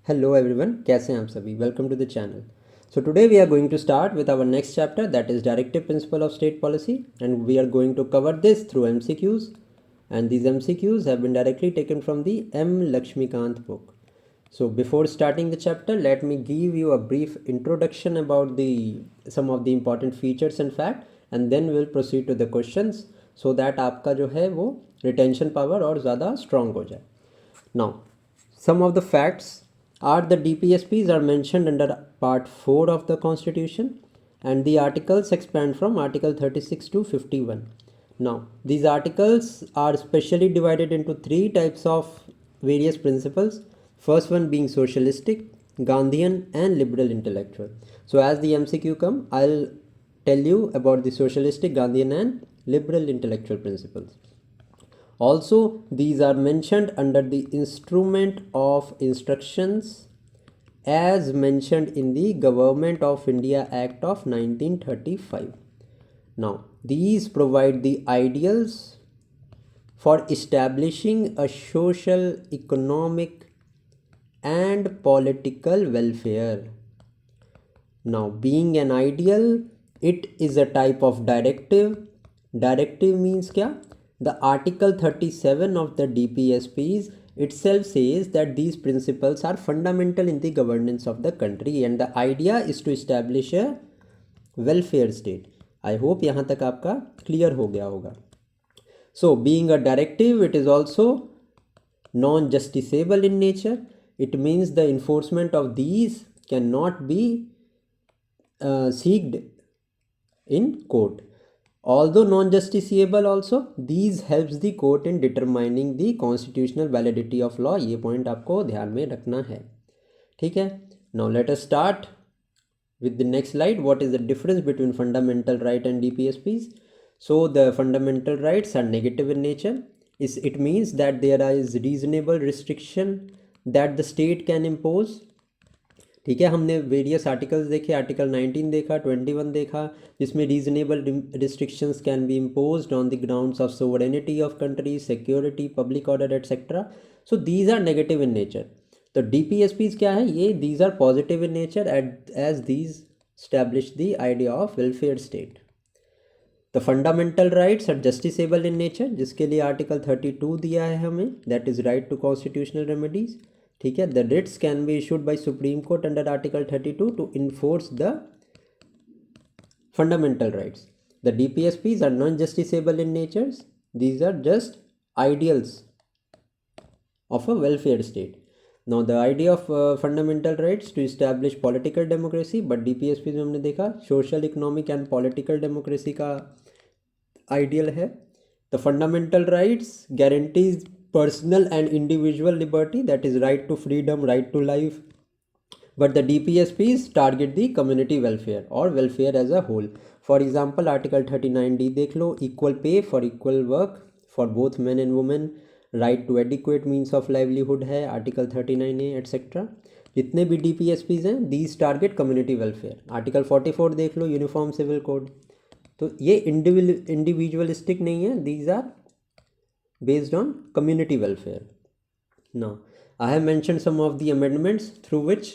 Hello everyone, कैसे हैं आप सभी? Welcome to the channel. So today we are going to start with our next chapter, that is Directive Principle of State Policy, and we are going to cover this through MCQs, and these MCQs have been directly taken from the M. Lakshmikant book. So before starting the chapter, let me give you a brief introduction about the some of the important features and fact, and then we'll proceed to the questions so that आपका जो है वो retention power और ज़्यादा strong हो जाए. Now, some of the facts are the DPSPs are mentioned under Part 4 of the Constitution, and the articles expand from Article 36 to 51. Now, these articles are specially divided into three types of various principles. First one being socialistic, Gandhian, and liberal intellectual. So, as the MCQ come, I'll tell you about the socialistic, Gandhian, and liberal intellectual principles. Also, these are mentioned under the instrument of instructions as mentioned in the Government of India Act of 1935. Now, these provide the ideals for establishing a social, economic, and political welfare. Now, being an ideal, it is a type of directive. Directive means kya? The Article 37 of the DPSPs itself says that these principles are fundamental in the governance of the country, and the idea is to establish a welfare state. I hope यहाँ तक आपका clear हो गया होगा. So, being a directive, it is also non-justiciable in nature. It means the enforcement of these cannot be seeked in court. Although non-justiciable also, these helps the court in determining the constitutional validity of law. ये point आपको ध्यान में रखना है. ठीक है. Now let us start with the next slide. What is the difference between fundamental right and DPSPs? So the fundamental rights are negative in nature. It means that there is reasonable restriction that the state can impose. ठीक है. हमने various articles देखे, article 19 देखा, 21 देखा, जिसमें reasonable restrictions can be imposed on the grounds of sovereignty of country, security, public order etcetera. So these are negative in nature. तो DPSPs क्या है? ये these are positive in nature as these establish the idea of welfare state. The fundamental rights are justiciable in nature, जिसके लिए article 32 दिया है हमें, that is right to constitutional remedies. ठीक है. The writs can be issued by supreme court under article 32 to enforce the fundamental rights. The DPSPs are non justiciable in natures. These are just ideals of a welfare state. Now the idea of fundamental rights to establish political democracy, but DPSPs में हमने देखा social, economic and political democracy का ideal है. The fundamental rights guarantees personal and individual liberty, that is right to freedom, right to life, but the DPSPs target the community welfare or welfare as a whole. For example, article 39D देख लो, equal pay for equal work for both men and women, right to adequate means of livelihood है article 39A etc. जितने भी DPSPs हैं, these target community welfare. article 44 देख लो, uniform civil code. तो ये individualistic नहीं है, these are based on community welfare. Now, I have mentioned some of the amendments through which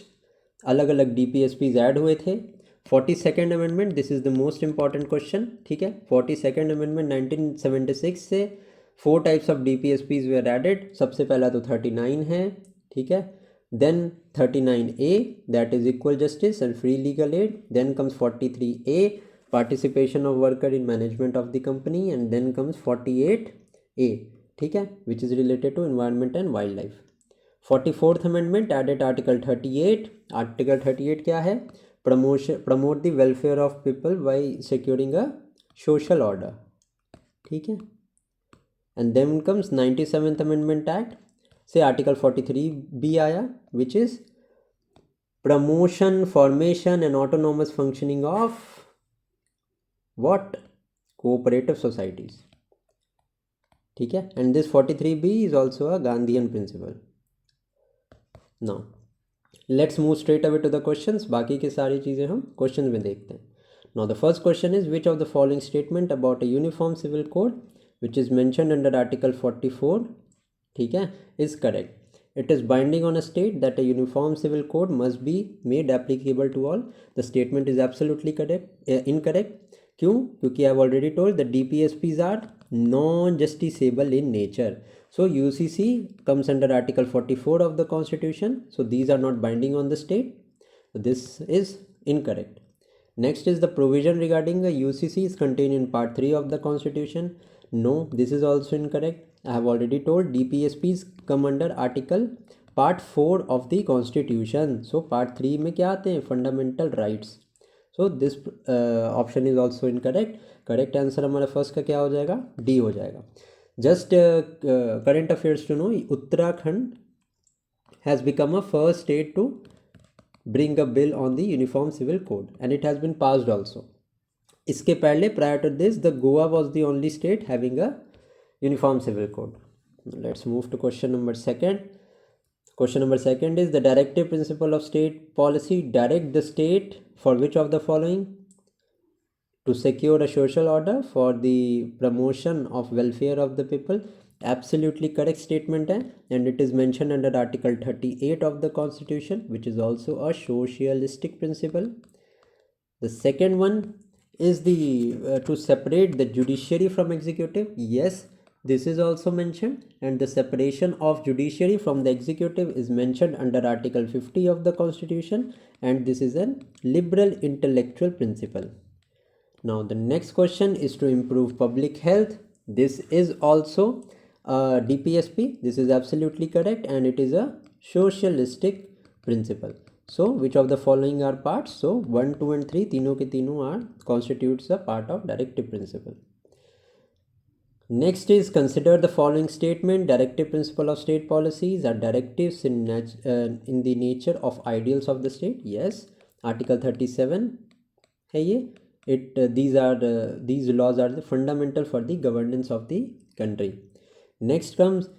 अलग अलग DPSPs ऐड हुए थे. 42nd amendment, this is the most important question. ठीक है. 42nd amendment 1976 से 4 types of DPSPs were added. सबसे पहला तो 39 है. ठीक है. Then 39A, that is equal justice and free legal aid. Then comes 43A, participation of worker in management of the company, and then comes 48A, ठीक है, which is related to environment and wild life. 44th amendment added article 38. Article 38 क्या है? Promote the welfare of people by securing a social order. ठीक है. And then comes 97th amendment act से article 43B आया, which is promotion, formation and autonomous functioning of what? Cooperative societies. ठीक है. And this 43B is also a Gandhian principle. Now let's move straight away to the questions. बाकी की सारी चीज़ें हम question में देखते हैं. Now the first question is which of the following statement about a uniform civil code which is mentioned under article 44, ठीक है, is correct. It is binding on a state that a uniform civil code must be made applicable to all. The statement is absolutely incorrect. क्यों? क्योंकि I've already told the DPSPs are non-justiciable in nature. So UCC comes under Article 44 of the Constitution. So these are not binding on the state. So this is incorrect. Next is the provision regarding the UCC is contained in Part 3 of the Constitution. No, this is also incorrect. I have already told DPSPs come under Article Part 4 of the Constitution. So Part 3 में क्या आते हैं? Fundamental rights. So this option is also incorrect. Correct answer हमारा first का क्या हो जाएगा? D हो जाएगा. Just current affairs to know, Uttarakhand has become a first state to bring a bill on the uniform civil code and it has been passed also. इसके पहले prior to this the Goa was the only state having a uniform civil code. Let's move to question number second. Question number second is the directive principle of state policy direct the state for which of the following? To secure a social order for the promotion of welfare of the people. Absolutely correct statement है and it is mentioned under Article 38 of the Constitution, which is also a socialistic principle. The second one is the to separate the judiciary from executive. Yes, this is also mentioned, and the separation of judiciary from the executive is mentioned under Article 50 of the Constitution, and this is a liberal intellectual principle. Now the next question is to improve public health. This is also DPSP. This is absolutely correct and it is a socialistic principle. So which of the following are parts? So 1, 2 and 3 तीनों के तीनों are constitutes a part of directive principle. Next is consider the following statement. Directive principle of state policies are directives in the nature of ideals of the state. Yes, Article 37 है ये. These laws are the fundamental for the governance of the country. Next comes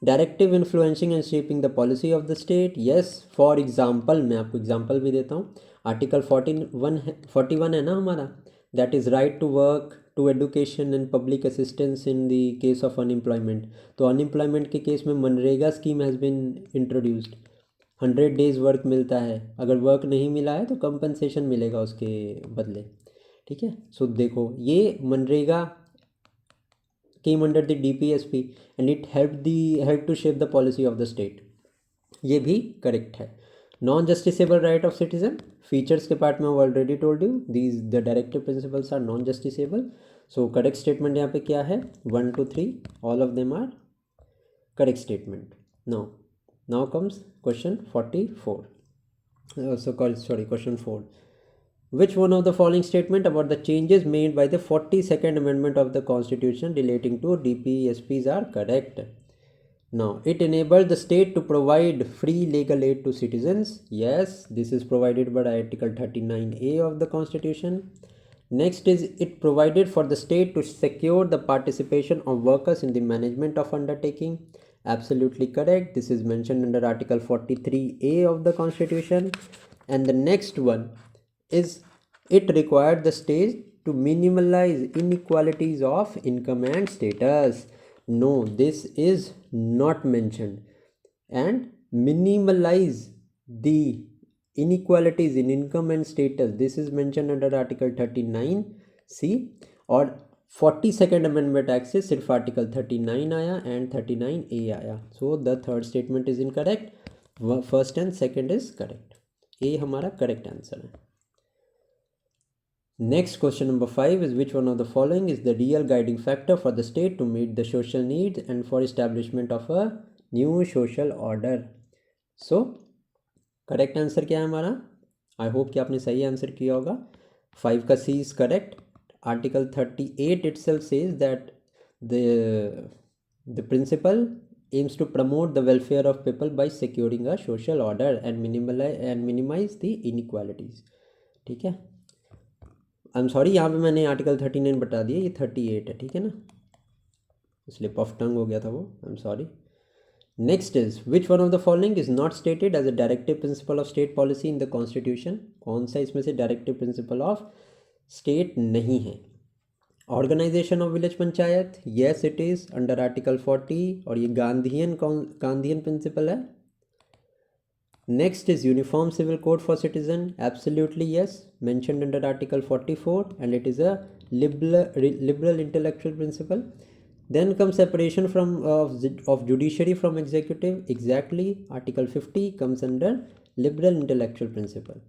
directive influencing and shaping the policy of the state. Yes, for example मैं आपको example भी देता हूँ. Article 41 है ना हमारा, that is right to work, to education and public assistance in the case of unemployment. तो unemployment के केस में MNREGA scheme has been introduced. 100 days work मिलता है, अगर वर्क नहीं मिला है तो कंपनसेशन मिलेगा उसके बदले. ठीक है. सो देखो ये MNREGA came under the DPSP and it helped to shape the policy of the state. ये भी करेक्ट है. Non justiciable right of citizen features के पार्ट में already told you these the directive principles are non justiciable. So correct statement यहाँ पे क्या है? 1 to 3 all of them are correct statement. Now comes question 44. Question 4. Which one of the following statement about the changes made by the 42nd Amendment of the Constitution relating to DPSPs are correct? Now, it enabled the state to provide free legal aid to citizens. Yes, this is provided by Article 39A of the Constitution. Next is it provided for the state to secure the participation of workers in the management of undertaking. Absolutely correct. This is mentioned under Article 43A of the Constitution. And the next one is it required the state to minimize inequalities of income and status. No, this is not mentioned. And minimize the inequalities in income and status, this is mentioned under Article 39C. और 42nd Amendment Act से सिर्फ Article 39 आया and 39A आया. So the third statement is incorrect. First and second is correct. A हमारा correct answer है. Next, question number 5 is which one of the following is the real guiding factor for the state to meet the social needs and for establishment of a new social order? So, correct answer क्या है हमारा? I hope कि आपने सही answer किया होगा. 5 का C is correct. Article 38 itself says that the principle aims to promote the welfare of people by securing a social order and minimize the inequalities. ठीक है. आई एम सॉरी, यहाँ पे मैंने आर्टिकल 39 बता दिया, ये 38 है. ठीक है ना, स्लिप ऑफ टंग हो गया था वो. I am sorry. Next is which one of the following is not stated as a directive principle of state policy in the constitution. कौन सा इसमें से डायरेक्टिव प्रिंसिपल ऑफ स्टेट नहीं है? Organization of village panchayat, yes it is under article 40 और ये Gandhian principle है. Next is Uniform Civil Code for Citizen. Absolutely yes, mentioned under Article 44, and it is a liberal intellectual principle. Then comes separation of judiciary from executive. Exactly, Article 50 comes under liberal intellectual principle.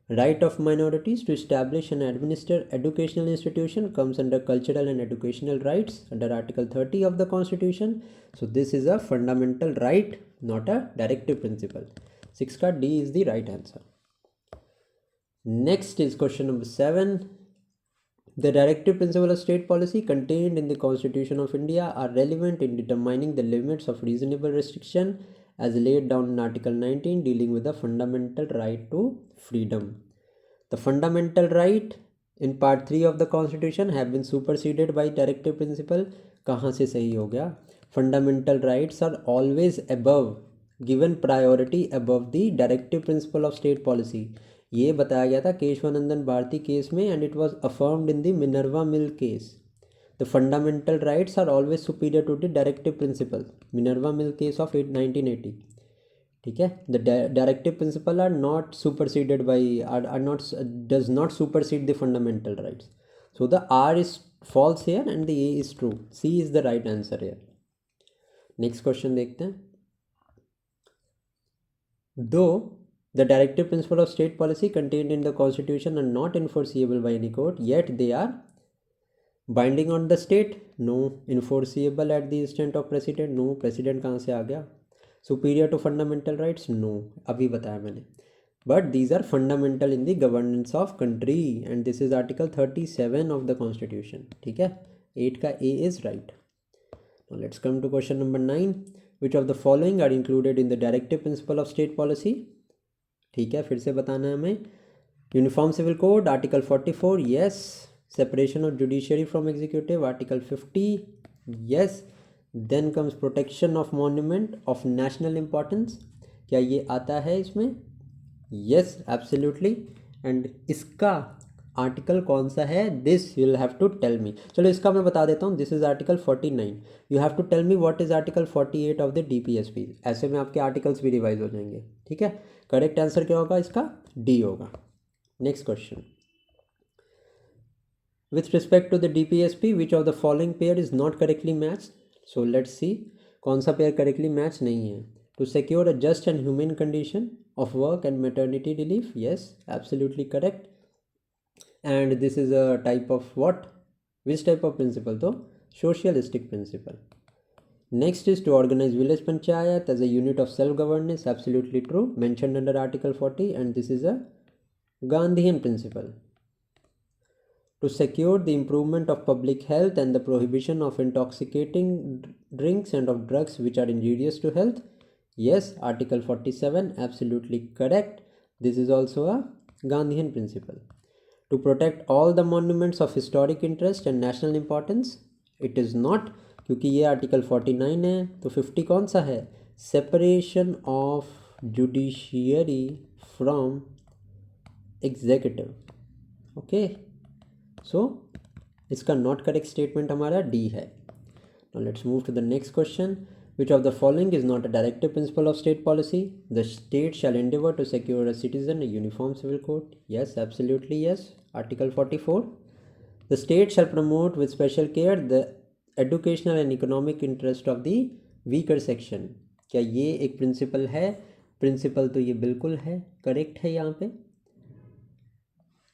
Right of minorities to establish and administer educational institution comes under cultural and educational rights under Article 30 of the Constitution. So this is a fundamental right, not a directive principle. 6 का D is the right answer. Next is question number 7. The directive principle of state policy contained in the Constitution of India are relevant in determining the limits of reasonable restriction as laid down in Article 19 dealing with the fundamental right to freedom. The fundamental right in part 3 of the Constitution have been superseded by directive principle. कहाँ से सही हो गया? Fundamental rights are always above, given priority above the directive principle of state policy. ये बताया गया था Keshavanandan Bharti case में, and it was affirmed in the Minerva Mill case. The fundamental rights are always superior to the directive principle. Minerva Mill case of 1980. ठीक है. The directive principle are not superseded by does not supersede the fundamental rights. So the R is false here and the A is true. C is the right answer here. Next question देखते हैं. Though the directive principle of state policy contained in the Constitution are not enforceable by any court, yet they are binding on the state. No. Enforceable at the instant of precedent. No. Precedent कहाँ से आ गया? Superior to fundamental rights? No. अभी बताया मैंने. But these are fundamental in the governance of country, and this is Article 37 of the Constitution. ठीक है. 8 का A is right. Now let's come to question number 9. Which of the following are included in the directive principle of state policy? ठीक है, फिर से बताना है हमें. Uniform civil code article 44 yes. Separation of judiciary from executive article 50 yes. Then comes protection of monument of national importance. क्या ये आता है इसमें? Yes, absolutely. And इसका आर्टिकल कौन सा है? This you will have to tell me. चलो इसका मैं बता देता हूँ. This is article 49. You have to tell me what is article 48 of the DPSP. ऐसे में आपके आर्टिकल्स भी रिवाइज हो जाएंगे. ठीक है. करेक्ट आंसर क्या होगा इसका? डी होगा. Next question. With respect to the DPSP which of the following pair is not correctly match. So let's see कौन सा पेयर करेक्टली मैच नहीं है. To secure a just and human condition of work and maternity relief. Yes, absolutely correct. And this is a type of what? Which type of principle though? Socialistic principle. Next is to organize village panchayat as a unit of self-governance. Absolutely true. Mentioned under Article 40, and this is a Gandhian principle. To secure the improvement of public health and the prohibition of intoxicating drinks and of drugs which are injurious to health. Yes, Article 47, absolutely correct. This is also a Gandhian principle. To protect all the monuments of historic interest and national importance. It is not, क्योंकि ये Article 49 है. तो 50 कौन सा है? Separation of judiciary from executive. Okay. So इसका not correct statement हमारा D है. Now let's move to the next question. Which of the following is not a directive principle of state policy? The state shall endeavor to secure a citizen a uniform civil code. Yes, absolutely yes. Article 44. The state shall promote with special care the educational and economic interest of the weaker section. क्या ये एक principal है? Principal तो ये बिल्कुल है, correct है यहाँ पे.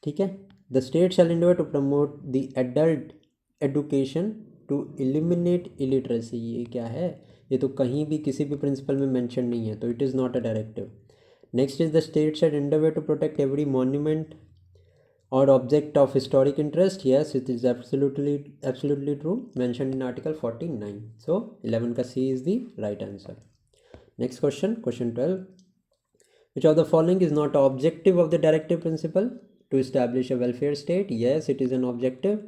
ठीक है. The state shall endeavor to promote the adult education to eliminate illiteracy. ये क्या है? ये तो कहीं भी किसी भी प्रिंसिपल में मेंशन नहीं है, तो it is not a directive. Next is the state shall endeavour to protect every monument और object of historic interest. Yes, it is absolutely true. Mention in article 49. So 11 का C is the right answer. Next question, question 12. Which of the following is not objective of the directive principle to establish a welfare state. Yes, it is an objective.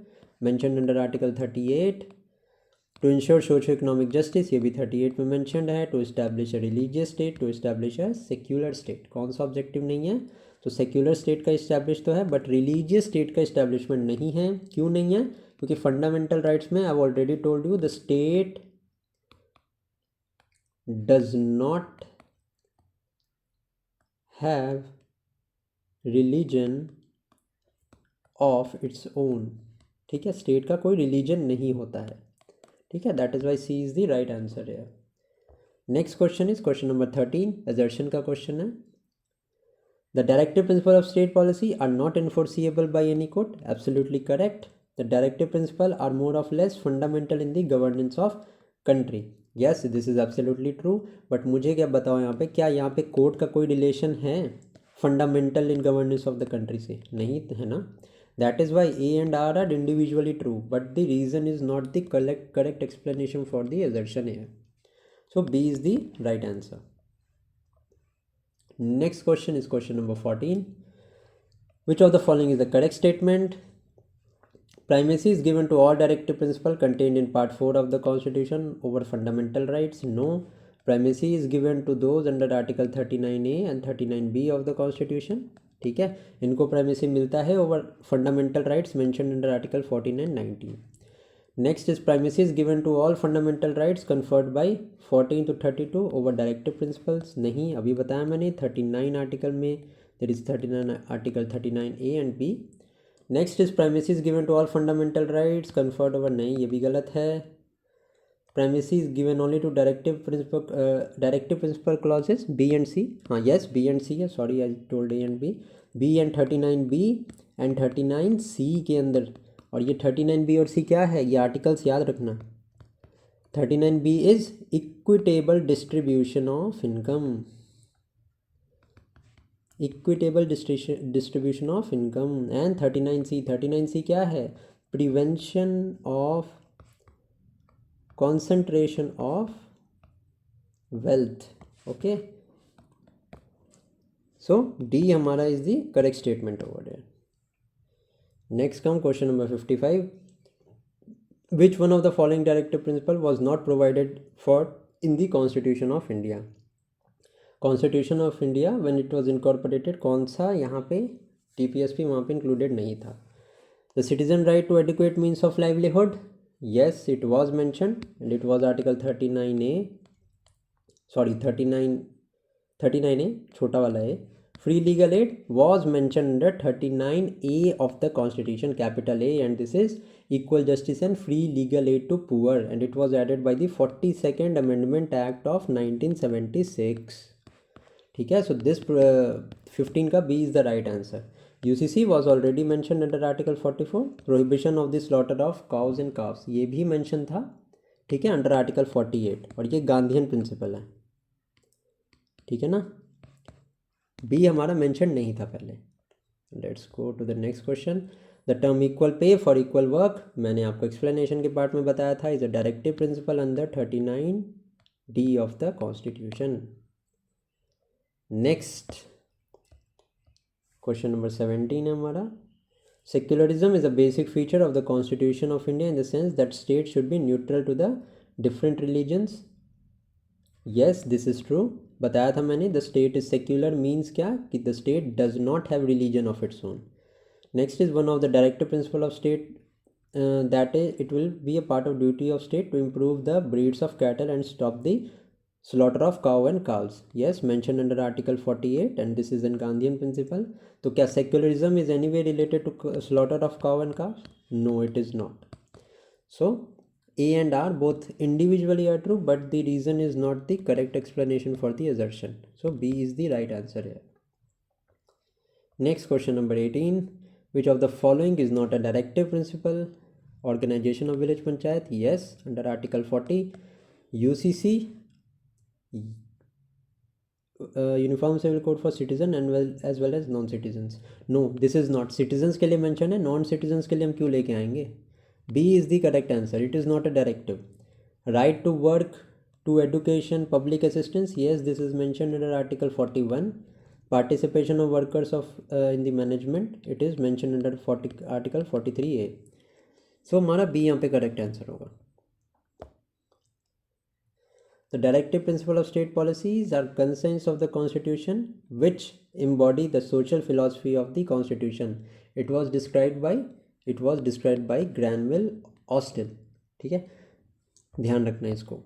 Mention under article 38. To ensure socio economic justice, ये भी 38 में mentioned है. To establish a religious state, to establish a secular state. कौन सा objective नहीं है? तो secular state का इस्टैब्लिश तो है, बट रिलीजियस स्टेट का इस्टैब्लिशमेंट नहीं है. क्यों नहीं है? क्योंकि फंडामेंटल राइट्स में I have already told you the state does not have religion of its own. ठीक है, स्टेट का कोई रिलीजन नहीं होता है। ठीक है, that is why C is the right answer है। Next question is question number 13, assertion का क्वेश्चन है। The directive principle of state policy are not enforceable by any court. Absolutely correct. The directive principle are more or less fundamental in the governance of country. Yes, this is absolutely true. But मुझे क्या बताओ यहाँ पे, क्या यहाँ पे court का कोई रिलेशन है fundamental in governance of the country से? नहीं है ना। That is why A and R are individually true, but the reason is not the correct explanation for the assertion here. So B is the right answer. Next question is question number 14. Which of the following is the correct statement? Primacy is given to all directive principles contained in part 4 of the Constitution over fundamental rights. No. Primacy is given to those under Article 39A and 39B of the Constitution. ठीक है, इनको primacy मिलता है over fundamental rights mentioned under article 14 and 19. Next is primacy is given to all fundamental rights conferred by 14 to 32 over directive principles. नहीं, अभी बताया मैंने 39 article में there is 39 article 39A and B. Next is primacy is given to all fundamental rights conferred over, नहीं ये भी गलत है. Primacy is given only to directive principle clauses B and C. हाँ yes, B and C है, sorry I told A and B. B and 39B and 39C के अंदर, और ये 39B और C क्या है, ये आर्टिकल्स याद रखना. 39B is equitable distribution of income. Equitable distribution of income. And 39C क्या है, prevention of concentration of wealth. Okay, so D हमारा is the correct statement over there. Next come question number 55. Which one of the following directive principle was not provided for in the Constitution of India? Constitution of India when it was incorporated, कौन सा यहाँ पे TPSP वहाँ पे included नहीं था? The citizen right to adequate means of livelihood. Yes, it was mentioned and it was article 39A. Sorry, 39A छोटा वाला है. Free legal aid was mentioned under 39A of the Constitution, capital A, and this is equal justice and free legal aid to poor, and it was added by the 42nd Amendment Act of 1976. ठीक है, so this 15 का B is the right answer. UCC was already mentioned under Article 44, prohibition of the slaughter of cows and calves, ये भी mention था. ठीक है, under article 48, और ये गांधीयन प्रिंसिपल है. ठीक है ना, बी हमारा मेंशन नहीं था पहले. Let's go to the next question. The term equal pay for equal work, मैंने आपको एक्सप्लेनेशन के पार्ट में बताया था, is a directive principle under 39D of the constitution. Next question number 17 है हमारा. Secularism is a basic feature of the constitution of India in the sense that state should be neutral to the different religions. Yes, this is true. बताया था मैंने, the state is secular means क्या, कि the state does not have religion of its own. Next is one of the directive principle of state that is it will be a part of duty of state to improve the breeds of cattle and stop the slaughter of cow and calves. Yes, mention under article 48 and this is an Gandhian principle. तो क्या secularism is any way related to slaughter of cow and calves? No, it is not. So A and R both individually are true, but the reason is not the correct explanation for the assertion. So B is the right answer here. Next question number 18. Which of the following is not a directive principle? Organization of village panchayat, yes, under Article 40. UCC, Uniform Civil Code for citizen and as well as non-citizens. No, this is not. Citizens के लिए mention है, non-citizens के लिए हम क्यों लेके आएंगे? B is the correct answer. It is not a directive. Right to work, to education, public assistance. Yes, this is mentioned under Article 41. Participation of workers in the management. It is mentioned under Article 43A. So हमारा B यहाँ पे correct answer होगा. The directive principle of state policies are concerns of the Constitution which embody the social philosophy of the Constitution. It was described by it was described by Granville Austin. ठीक है, ध्यान रखना इसको।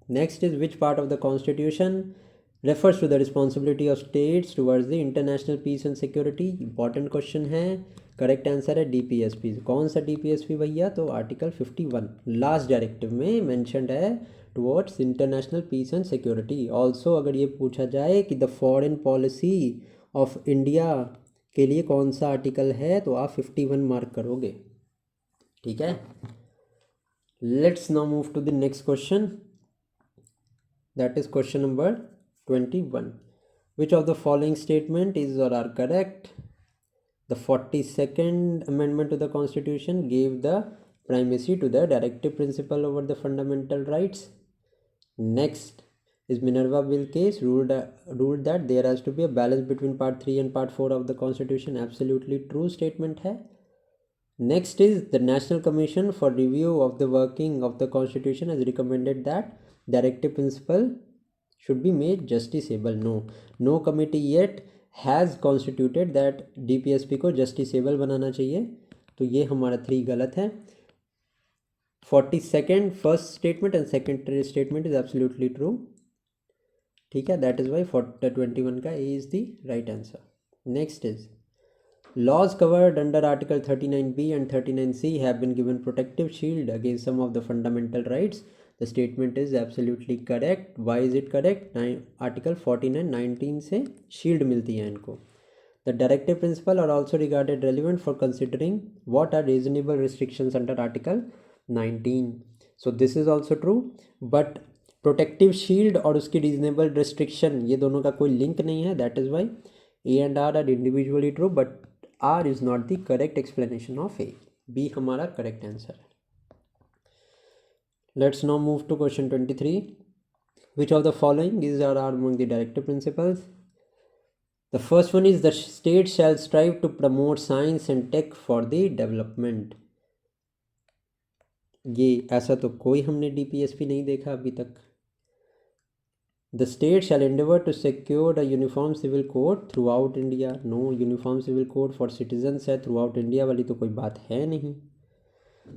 Next is which part of the constitution refers to the responsibility of states towards the international peace and security. Important question है। Correct answer है DPSP. कौन सा DPSP भैया? तो आर्टिकल 51 लास्ट डायरेक्टिव में मेंशन्ड है towards international peace and security. Also अगर ये पूछा जाए कि the foreign policy of India के लिए कौन सा आर्टिकल है, तो आप 51 मार्क करोगे। ठीक है, let's now move to the next question, that is question number 21. Which of the following statement is or are correct? The 42nd amendment to the constitution gave the primacy to the directive principle over the fundamental rights. Next is Minerva bill case ruled that there has to be a balance between part 3 and part 4 of the constitution. Absolutely true statement hai. Next is the National Commission for Review of the Working of the Constitution has recommended that directive principle should be made justiciable. No committee yet has constituted that DPSP को justiciable बनाना चाहिए, तो ये हमारा 3 गलत है। 42nd first statement and second statement is absolutely true। ठीक है, that is why 21 का A is the right answer। Next is laws covered under Article 39B and 39C have been given protective shield against some of the fundamental rights. The statement is absolutely correct। Why is it correct? Article 49 19 से shield मिलती है इनको। The directive principle are also regarded relevant for considering what are reasonable restrictions under Article 19. So this is also true, but protective shield और उसकी reasonable restriction ये दोनों का कोई link नहीं है। That is why A and R are individually true, but R is not the correct explanation of A। B हमारा correct answer है। Let's now move to question 23. Which of the following is or are among the directive principles? The first one is the state shall strive to promote science and tech for the development। ये ऐसा तो कोई हमने DPSP नहीं देखा अभी तक। The state shall endeavor to secure a uniform civil code throughout India। No uniform civil code for citizens है, throughout India वाली तो कोई बात है नहीं।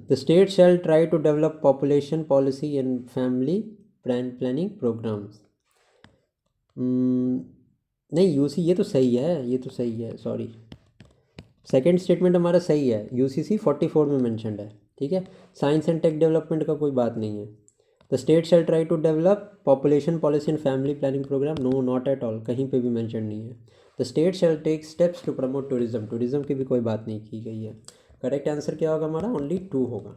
The state shall try to develop population policy and family planning programs। नहीं UC, ये तो सही है, ये तो सही है, सॉरी सेकेंड स्टेटमेंट हमारा सही है। यूसीसी 44 में मेंशन्ड है। ठीक है, साइंस एंड टेक डेवलपमेंट का कोई बात नहीं है। The state shall try to develop population policy and family planning programme. No not at all, कहीं पे भी मेंशन नहीं है। The state shall take steps to promote tourism. Tourism की भी कोई बात नहीं की गई है। करेक्ट आंसर क्या होगा हमारा? ओनली 2 होगा।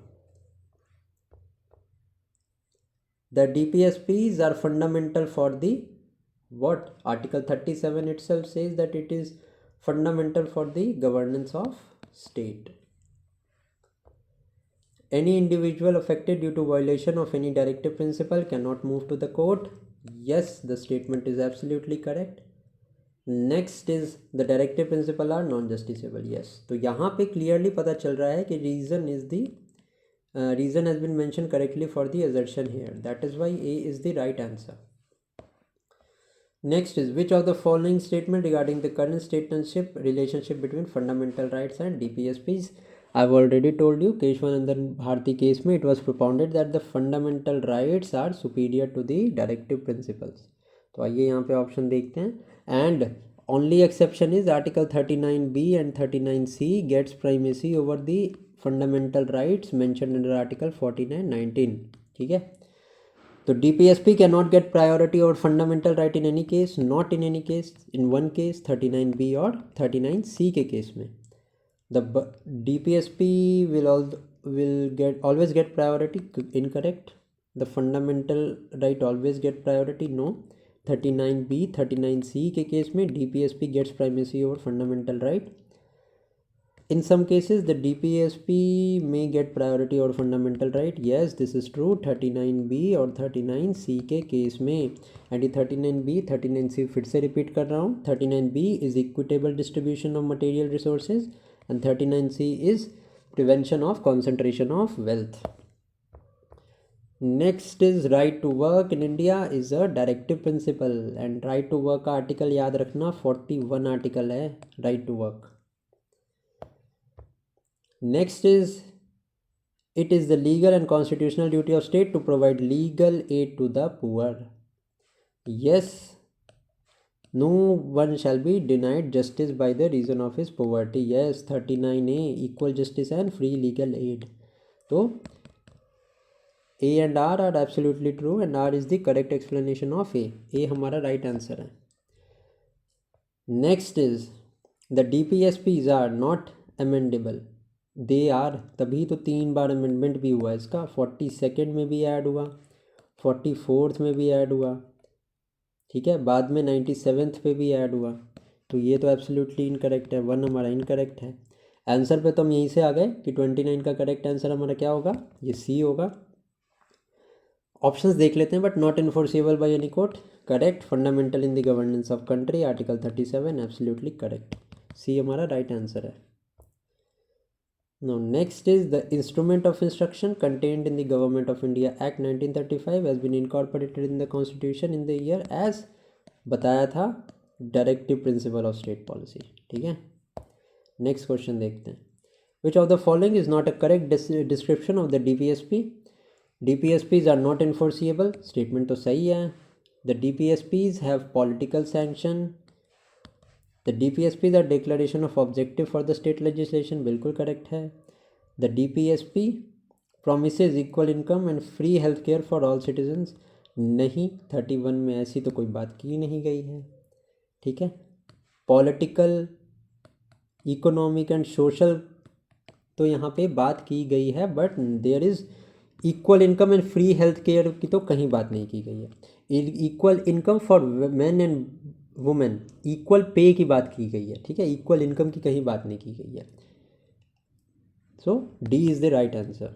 The DPSPs are fundamental for the what? Article 37 itself says that it is fundamental for the governance of state. Any individual affected due to violation of any directive principle cannot move to the court. Yes, the statement is absolutely correct. Next is the directive principle are non-justiciable. Yes, तो यहाँ पे clearly पता चल रहा है कि reason is the reason has been mentioned correctly for the assertion here. That is why A is the right answer. Next is which of the following statement regarding the current statesmanship relationship between fundamental rights and DPSPs? I've already told you Keshwanandan Bharti case में it was propounded that the fundamental rights are superior to the directive principles। तो आइए यहाँ पे option देखते हैं। And only exception is Article 39B and 39C gets primacy over the fundamental rights mentioned under Article 49 19। ठीक है, तो DPSP cannot get priority over fundamental right in any case, not in any case, in one case 39B और 39C के case में the DPSP will always get priority। incorrect। the fundamental right always get priority। no। 39B 39C के case में DPSP gets primacy over fundamental right। In some cases the DPSP may get priority or fundamental right। yes, this is true। 39B और 39C के case में। And ये 39B 39C फिर से repeat कर रहा हूँ। 39B is equitable distribution of material resources and 39C is prevention of concentration of wealth। Next is right to work in India is a directive principle. And right to work का article याद रखना 41 article है right to work. Next is, it is the legal and constitutional duty of state to provide legal aid to the poor. Yes, no one shall be denied justice by the reason of his poverty. Yes, 39A, equal justice and free legal aid. So A and R are absolutely true and R is the correct explanation of A. A हमारा right answer है. Next is, the DPSPs are not amendable. They are, तभी तो 3 बार amendment भी हुआ इसका. 42nd में भी add हुआ, 44th में भी ऐड हुआ, ठीक है, बाद में 97th पे भी ऐड हुआ. तो ये तो एब्सोल्युटली इनकरेक्ट है. 1 हमारा इनकरेक्ट है. आंसर पे तो हम यहीं से आ गए कि 29 का करेक्ट आंसर हमारा क्या होगा, ये सी होगा. ऑप्शंस देख लेते हैं. But not enforceable by any court, correct. Fundamental in the governance of country, article 37, absolutely correct. C हमारा राइट आंसर है. Now next is, the instrument of instruction contained in the Government of India Act 1935 has been incorporated in the Constitution in the year as, बताया था, directive principle of state policy. ठीक है, next question देखते हैं. विच of the following is not a correct description of the DPSP. DPSPs are not enforceable. Statement तो सही है. The DPSPs have political sanction. The DPSPs are declaration of objective for the state legislation. बिल्कुल correct है. The DPSP promises equal income and free healthcare for all citizens. नहीं, 31 में ऐसी तो कोई बात की नहीं गई है. ठीक है, पॉलिटिकल, इकोनॉमिक एंड सोशल तो यहाँ पे बात की गई है, but there is equal income and free health care की तो कहीं बात नहीं की गई है. Equal income for man and women, equal pay की बात की गई है. ठीक है, इक्वल इनकम की कहीं बात नहीं की गई है. So D is the right answer.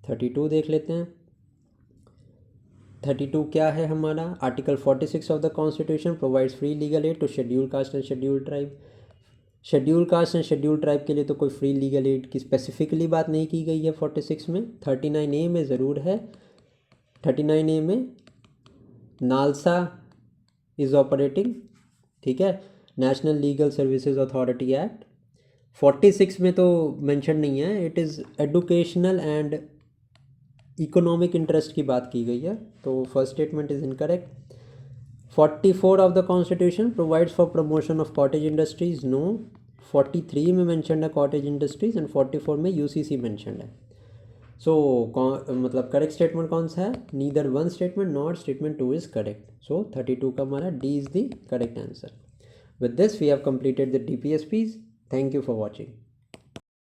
32 देख लेते हैं. 32 क्या है हमारा, article 46 of the constitution provides free legal aid to scheduled caste and scheduled tribe. Scheduled caste and scheduled tribe के लिए तो कोई फ्री लीगल एड की स्पेसिफिकली बात नहीं की गई है 46 में. 39A में ज़रूर है. 39A में नालसा इज़ ऑपरेटिंग. ठीक है, national legal services authority act. 46 में तो मेंशन नहीं है. It is educational and economic interest की बात की गई है. तो first statement is incorrect. 44 of the constitution provides for promotion of cottage industries. No, 43 में मैंशनड है कॉटेज इंडस्ट्रीज एंड 44 में UCC मैंशनड है. सो मतलब करेक्ट स्टेटमेंट कौन सा है, neither one statement not statement 2 is correct. So 32 का हमारा D is the correct answer. With this we have completed the DPSPs. Thank you for watching.